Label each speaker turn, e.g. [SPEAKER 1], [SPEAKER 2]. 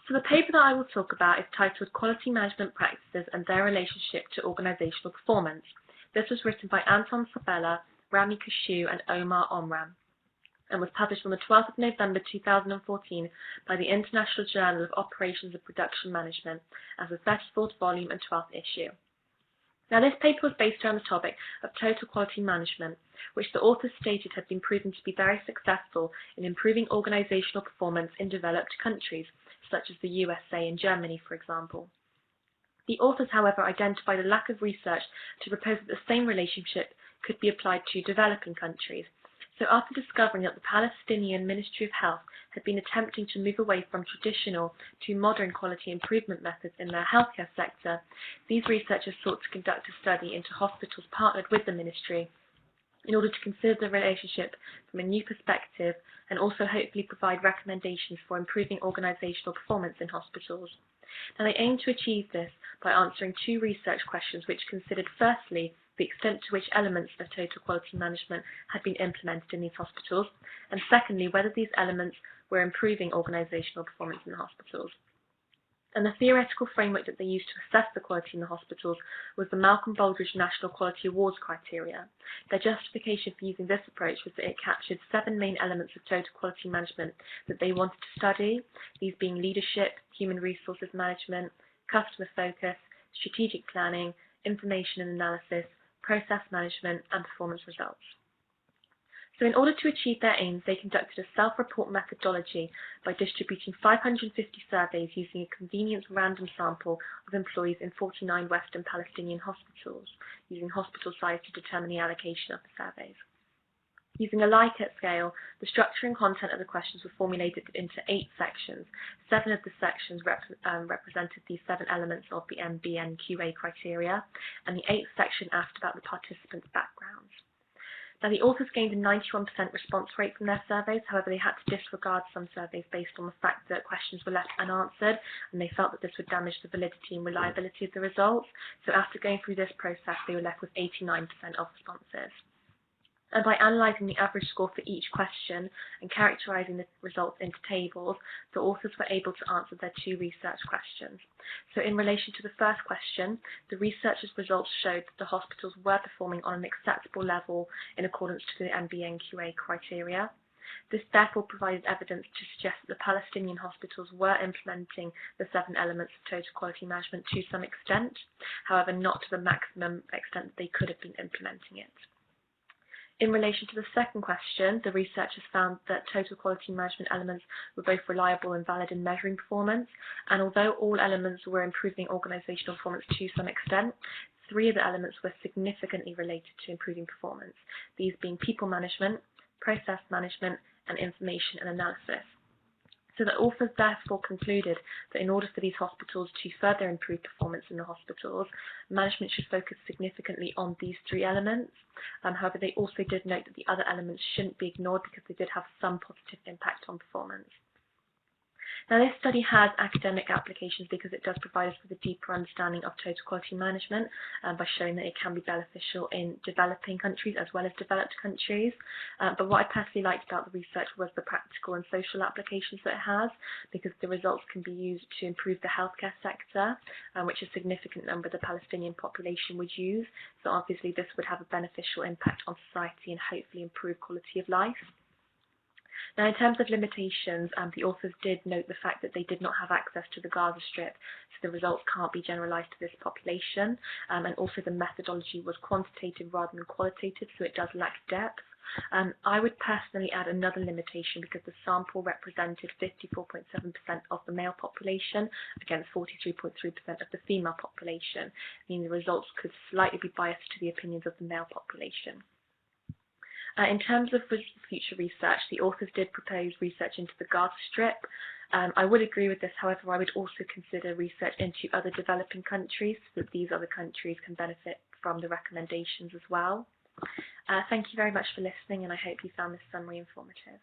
[SPEAKER 1] So the paper that I will talk about is titled Quality Management Practices and Their Relationship to Organizational Performance. This was written by Anton, Sabella, Rami, Kashou, and Omar, Omran, and was published on the 12th of November 2014 by the International Journal of Operations and Production Management as the 34th volume and 12th issue. Now, this paper was based around the topic of total quality management, which the authors stated had been proven to be very successful in improving organizational performance in developed countries, such as the USA and Germany, for example. The authors, however, identified a lack of research to propose that the same relationship could be applied to developing countries. So after discovering that the Palestinian Ministry of Health had been attempting to move away from traditional to modern quality improvement methods in their healthcare sector, these researchers sought to conduct a study into hospitals partnered with the ministry in order to consider the relationship from a new perspective and also hopefully provide recommendations for improving organizational performance in hospitals. Now, they aimed to achieve this by answering two research questions which considered, firstly, the extent to which elements of total quality management had been implemented in these hospitals, and secondly, whether these elements were improving organizational performance in the hospitals. And the theoretical framework that they used to assess the quality in the hospitals was the Malcolm Baldrige National Quality Awards criteria. Their justification for using this approach was that it captured 7 main elements of total quality management that they wanted to study, these being leadership, human resources management, customer focus, strategic planning, information and analysis, process management, and performance results. So in order to achieve their aims, they conducted a self-report methodology by distributing 550 surveys using a convenience random sample of employees in 49 Western Palestinian hospitals, using hospital size to determine the allocation of the surveys. Using a Likert scale, the structure and content of the questions were formulated into 8 sections. 7 of the sections represented the 7 elements of the MBNQA criteria, and the 8th section asked about the participants' backgrounds. Now, the authors gained a 91% response rate from their surveys. However, they had to disregard some surveys based on the fact that questions were left unanswered, and they felt that this would damage the validity and reliability of the results. So after going through this process, they were left with 89% of responses. And by analysing the average score for each question and characterising the results into tables, the authors were able to answer their 2 research questions. So in relation to the first question, the researchers' results showed that the hospitals were performing on an acceptable level in accordance to the MBNQA criteria. This therefore provided evidence to suggest that the Palestinian hospitals were implementing the 7 elements of total quality management to some extent, however not to the maximum extent that they could have been implementing it. In relation to the second question, the researchers found that total quality management elements were both reliable and valid in measuring performance, and although all elements were improving organizational performance to some extent, 3 of the elements were significantly related to improving performance, these being people management, process management, and information and analysis. So the authors therefore concluded that in order for these hospitals to further improve performance in the hospitals, management should focus significantly on these 3 elements. However, they also did note that the other elements shouldn't be ignored because they did have some positive impact on performance. Now, this study has academic applications because it does provide us with a deeper understanding of total quality management by showing that it can be beneficial in developing countries as well as developed countries. But what I personally liked about the research was the practical and social applications that it has, because the results can be used to improve the healthcare sector, which a significant number of the Palestinian population would use. So obviously this would have a beneficial impact on society and hopefully improve quality of life. Now, in terms of limitations, the authors did note the fact that they did not have access to the Gaza Strip, so the results can't be generalised to this population, and also the methodology was quantitative rather than qualitative, so it does lack depth. I would personally add another limitation because the sample represented 54.7% of the male population against 43.3% of the female population, meaning the results could slightly be biased to the opinions of the male population. In terms of future research, the authors did propose research into the Gaza Strip. I would agree with this, however, I would also consider research into other developing countries so that these other countries can benefit from the recommendations as well. Thank you very much for listening, and I hope you found this summary informative.